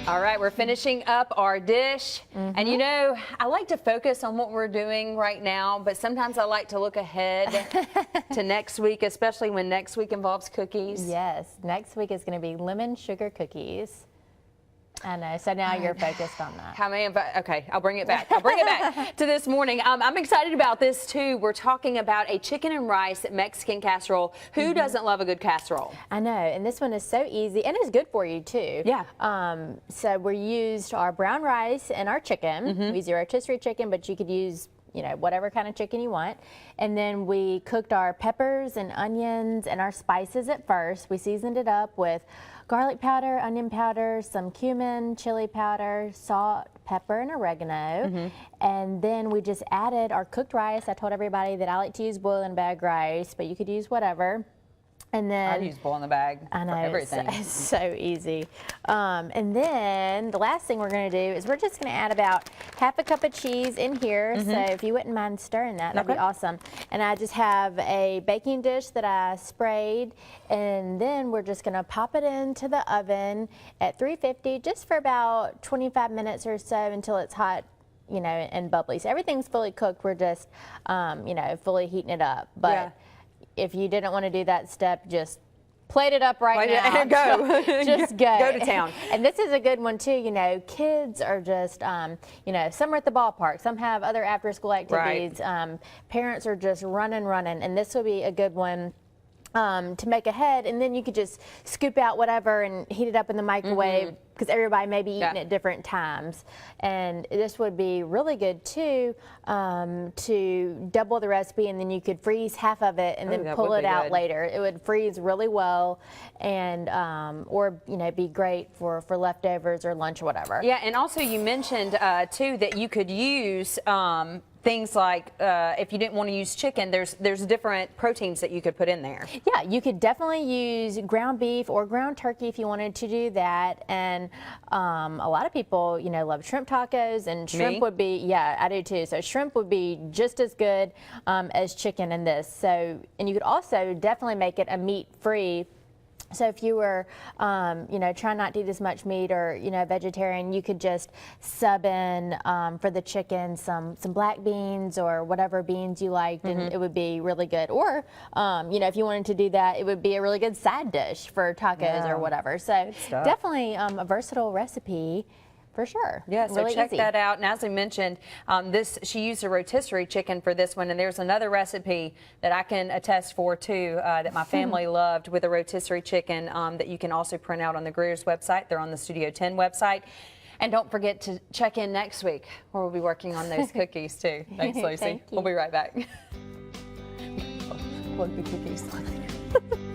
All right, we're finishing up our dish. And you know, I like to focus on what we're doing right now, but sometimes I like to look ahead to next week, especially when next week involves cookies. Yes, next week is going to be lemon sugar cookies. I know, so now you're focused on that. How many? Okay, I'll bring it back. I'll bring it back to this morning. I'm excited about this too. We're talking about a chicken and rice Mexican casserole. Who doesn't love a good casserole? I know, and this one is so easy, and it's good for you too. Yeah. So we used our brown rice and our chicken. We used a rotisserie chicken, but you could use, you know, whatever kind of chicken you want. And then we cooked our peppers and onions and our spices at first. We seasoned it up with garlic powder, onion powder, some cumin, chili powder, salt, pepper, and oregano. And then we just added our cooked rice. I told everybody that I like to use boiling bag rice, but you could use whatever. And then I use boil in the bag for everything. It's so easy. And then the last thing we're going to do is we're just going to add about half a cup of cheese in here. So if you wouldn't mind stirring that, that'd be awesome. And I just have a baking dish that I sprayed, and then we're just going to pop it into the oven at 350 just for about 25 minutes or so until it's hot, you know, and bubbly. So everything's fully cooked. We're just, you know, fully heating it up. But if you didn't want to do that step, just plate it up right now. And go. Just go. Go to town. And this is a good one too. You know, kids are just, you know, some are at the ballpark, some have other after school activities. Parents are just running. And this will be a good one to make ahead, and then you could just scoop out whatever and heat it up in the microwave because everybody may be eating at different times. And this would be really good too to double the recipe, and then you could freeze half of it and then pull it out later. It would freeze really well, and or you know, be great for leftovers or lunch or whatever. Yeah, and also you mentioned too that you could use things like if you didn't want to use chicken, there's different proteins that you could put in there. Yeah, you could definitely use ground beef or ground turkey if you wanted to do that. And a lot of people, you know, love shrimp tacos, and shrimp would be, yeah, I do too. So shrimp would be just as good as chicken in this. So, and you could also definitely make it a meat-free. So if you were, you know, trying not to eat as much meat, or, you know, vegetarian, you could just sub in for the chicken some black beans or whatever beans you liked, and it would be really good. Or, you know, if you wanted to do that, it would be a really good side dish for tacos or whatever. So definitely a versatile recipe. For sure. Yeah, so really check easy. that out. And as I mentioned, she used a rotisserie chicken for this one, and there's another recipe that I can attest for too that my family loved with a rotisserie chicken that you can also print out on the Greer's website. They're on the Studio 10 website. And don't forget to check in next week where we'll be working on those cookies too. Thanks, Lucy. Thank you. We'll be right back. Plug the cookies.